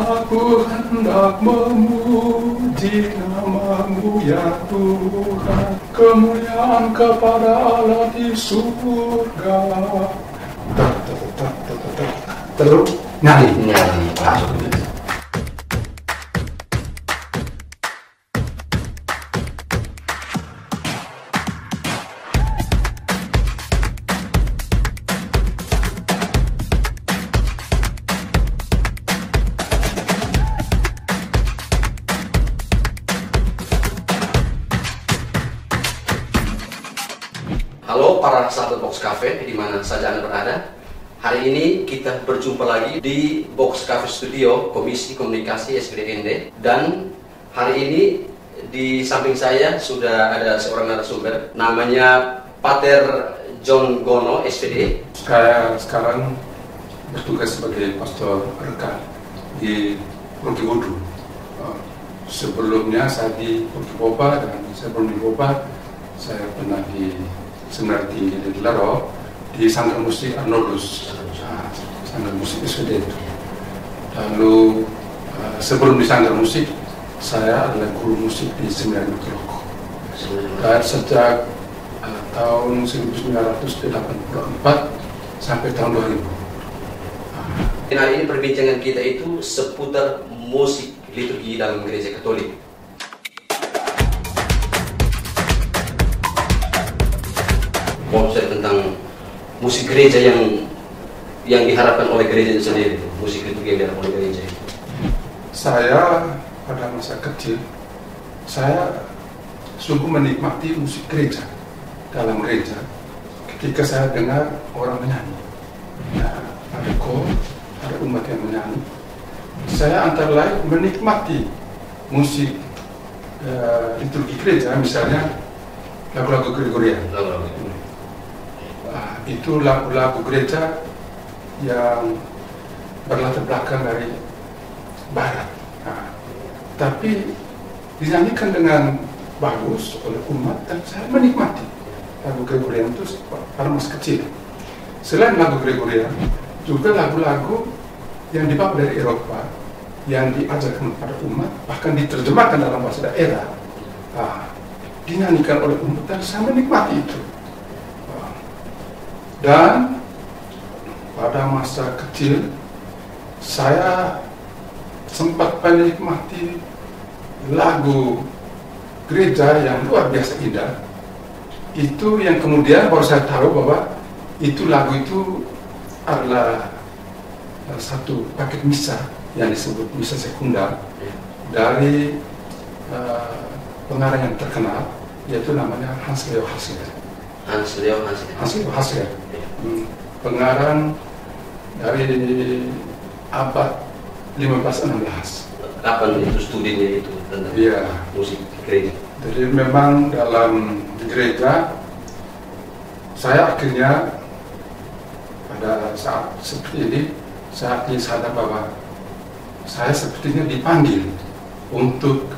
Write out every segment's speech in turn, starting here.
Aku hendak memuji nama-Mu ya Tuhan, kemuliaan kepada Allah di surga. Terus nyanyi masuk. Halo para sahabat Box Cafe di mana saja Anda berada. Hari ini kita berjumpa lagi di Box Cafe Studio Komisi Komunikasi SPDND, dan hari ini di samping saya sudah ada seorang narasumber namanya Pater John Gono SPD. Saya sekarang bertugas sebagai pastor rekan di Purki Wudu. Sebelumnya saya di Purki Boba, dan sebelum di Boba saya pernah di Seminari Tinggi di Laro, di Sanggar Musik Arnoldus, Sanggar Musik SPD itu. Lalu sebelum di Sanggar Musik, saya adalah guru musik di Seminari Mutuloko. Dan sejak tahun 1984 sampai tahun 2000. Dan hari ini perbincangan kita itu seputar musik liturgi dalam gereja Katolik. Konsep tentang musik gereja yang diharapkan oleh gereja itu sendiri, musik liturgi yang diharapkan oleh gereja. Saya pada masa kecil, saya sungguh menikmati musik gereja dalam gereja ketika saya dengar orang menyanyi. Nah, ada kor, ada umat yang menyanyi. Saya antara lain menikmati musik liturgi gereja, misalnya lagu-lagu Gregorian. Itu lagu-lagu gereja yang berlatar belakang dari barat. Tapi dinyanyikan dengan bagus oleh umat, dan saya menikmati lagu Gregorian itu pada masa kecil. Selain lagu Gregorian, juga lagu-lagu yang dibawa dari Eropa, yang diajarkan kepada umat, bahkan diterjemahkan dalam bahasa daerah, dinyanyikan oleh umat, dan saya menikmati itu. Dan pada masa kecil saya sempat menikmati lagu gereja yang luar biasa indah. Itu yang kemudian baru saya tahu bahwa lagu itu adalah satu paket misa yang disebut misa sekunder dari pengarang yang terkenal, yaitu namanya Hans Leo Hasler. Hans Leo Hasler. Pengarang dari abad 15-16. Kapan itu studinya itu tentang musik gereja? Jadi memang dalam gereja saya akhirnya pada saat seperti ini saya akhirnya sadar bahwa saya sepertinya dipanggil untuk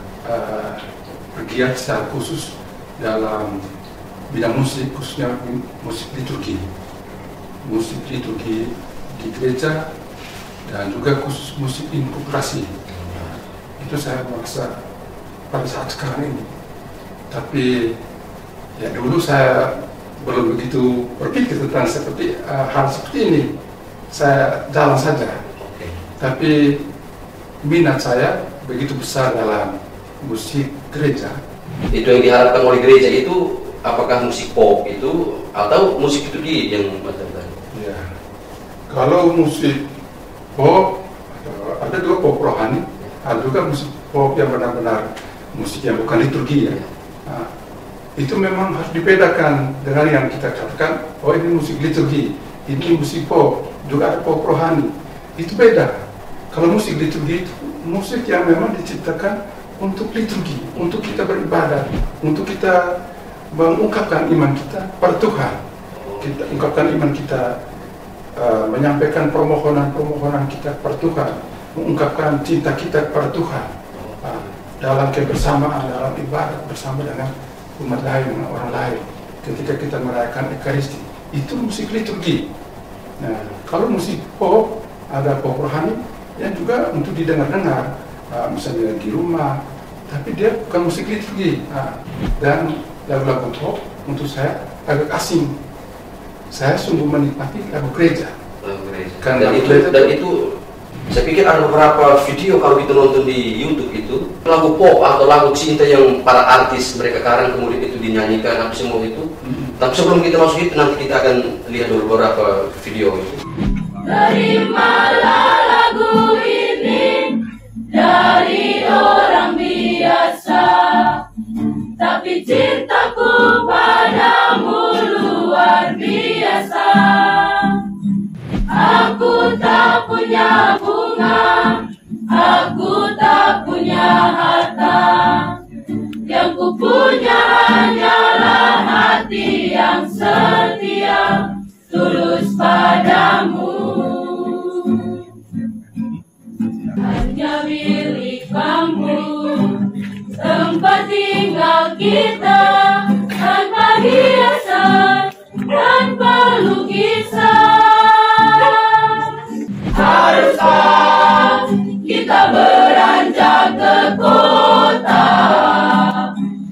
bergiat secara khusus dalam bidang musik, khususnya musik liturgi di gereja, dan juga khusus musik inkulturasi. Itu saya merasa pada saat sekarang ini. Tapi ya dulu saya belum begitu berpikir tentang hal seperti ini. Saya jalan saja. Tapi minat saya begitu besar dalam musik gereja. Itu yang diharapkan oleh gereja itu apakah musik pop itu atau musik liturgi yang macam tadi? Ya, kalau musik pop ada dua pop rohani, ada juga musik pop yang benar-benar musik yang bukan liturgi ya. Nah, itu memang harus dibedakan dengan yang kita katakan, oh ini musik liturgi, ini musik pop, juga ada pop rohani. Itu beda. Kalau musik liturgi itu musik yang memang diciptakan untuk liturgi, untuk kita beribadah, untuk kita mengungkapkan iman kita pada Tuhan. Kita ungkapkan iman kita, menyampaikan permohonan kita kepada Tuhan, mengungkapkan cinta kita kepada Tuhan dalam kebersamaan, dalam ibadat bersama dengan umat lain, dengan orang lain. Ketika kita merayakan Ekaristi, itu musik liturgi. Nah, kalau musik pop, ada pop rohani, yang juga untuk didengar-dengar, misalnya di rumah, tapi dia bukan musik liturgi. Dan lagu-lagu pop untuk saya agak asing. Saya sungguh menikmati lagu gereja. Dan itu saya pikir ada beberapa video kalau kita nonton di YouTube itu lagu pop atau lagu cinta yang para artis mereka karang kemudian itu dinyanyikan apa semua itu. Tapi sebelum kita masuk itu nanti kita akan lihat dulu beberapa video itu. Terimalah lagu ini dari orang biasa, tapi cintaku padamu luar biasa. Aku tak punya bunga, aku tak punya harta, yang ku punya hanyalah hati yang setia, tulus padamu. Hanya milik kamu, tempat tinggal kita, tanpa hiasan, tanpa lukisan. Haruskah kita beranjak ke kota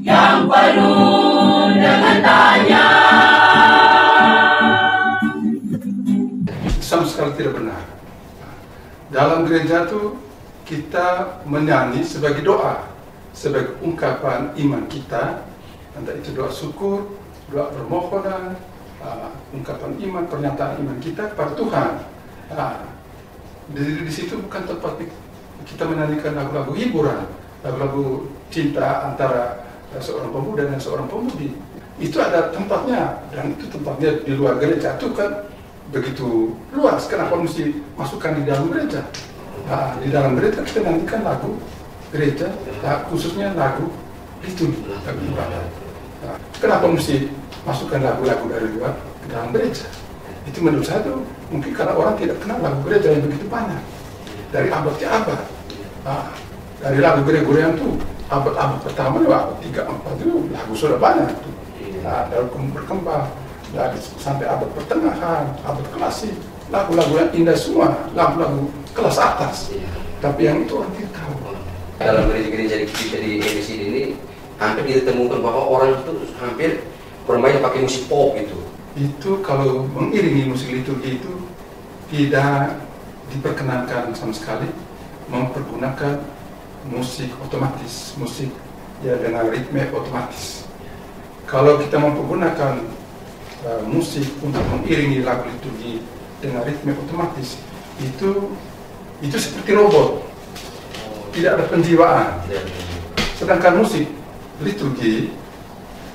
yang penuh dengan tanya? Sama sekali tidak benar. Dalam gereja itu kita menyanyi sebagai doa, sebagai ungkapan iman kita, entah itu doa syukur, doa permohonan, ungkapan iman, pernyataan iman kita kepada Tuhan. Di situ bukan tempat kita menyanyikan lagu-lagu hiburan, lagu-lagu cinta antara seorang pemuda dan seorang pemudi. Itu ada tempatnya, dan itu tempatnya di luar gereja. Itu kan begitu luas, kenapa mesti masukkan di dalam gereja? Di dalam gereja kita nantikan lagu gereja, khususnya lagu liturgi, lagu ibadat. Kenapa mesti masukkan lagu-lagu dari luar ke dalam gereja? Itu menurut saya tuh mungkin karena orang tidak kenal lagu gereja yang begitu banyak dari abad ke abad. Dari lagu Gregorian tuh abad pertama, abad 3-4 itu lagu sudah banyak tuh. Lalu berkembang sampai abad pertengahan, abad klasik, lagu-lagu yang indah semua, lagu-lagu kelas atas. Tapi yang itu orang tidak tahu. Dalam gereja-gereja kita di Indonesia ini hampir ditemukan bahwa orang itu hampir bermain pakai musik pop gitu. Itu kalau mengiringi musik liturgi itu tidak diperkenankan sama sekali mempergunakan musik otomatis, musik ya dengan ritme otomatis. Kalau kita mempergunakan musik untuk mengiringi lagu liturgi dengan ritme otomatis, itu seperti robot, tidak ada penjiwaan. Sedangkan musik liturgi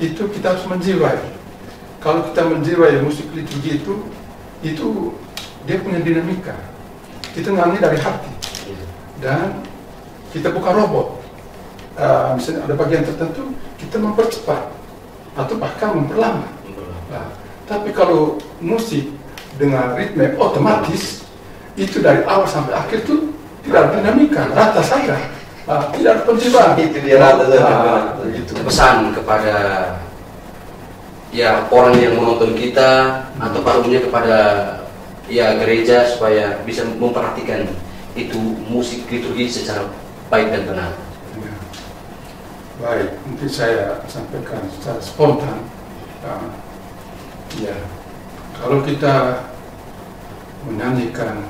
itu kita harus menjiwai. Kalau kita menjiwai musik liturgi itu dia punya dinamika. Kita nyanyi dari hati dan kita bukan robot. Misalnya ada bagian tertentu kita mempercepat atau bahkan memperlambat. Tapi kalau musik dengan ritme otomatis itu dari awal sampai akhir itu tidak ada dinamika, rata saja, tidak ada penjiwaan. Itu dia rata saja. Pesan kepada ya orang yang menonton kita atau pada umumnya kepada ya gereja supaya bisa memperhatikan itu musik liturgi secara baik dan benar. Ya. Baik, mungkin saya sampaikan secara spontan. Ya, kalau kita menyanyikan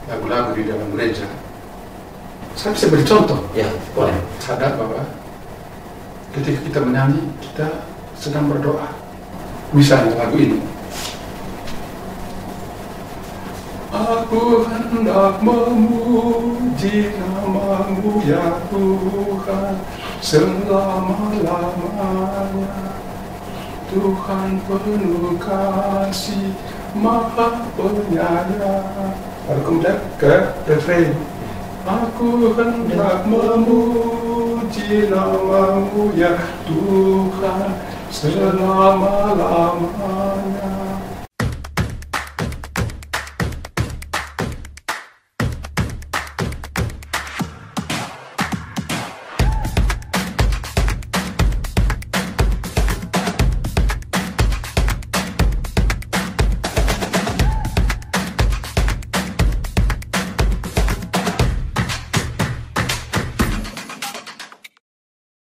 lagu-lagu di dalam gereja, saya bisa beri contoh. Ya, boleh. Sadar bahwa ketika kita menyanyi, kita sedang berdoa. Misalnya lagu ini. Aku hendak memuji nama-Mu ya Tuhan selama-lamanya. Tuhan penuh kasih, Maha Penyayang. Lalu kemudian ke refrain. Aku hendak memuji nama-Mu ya Tuhan selama-lamanya.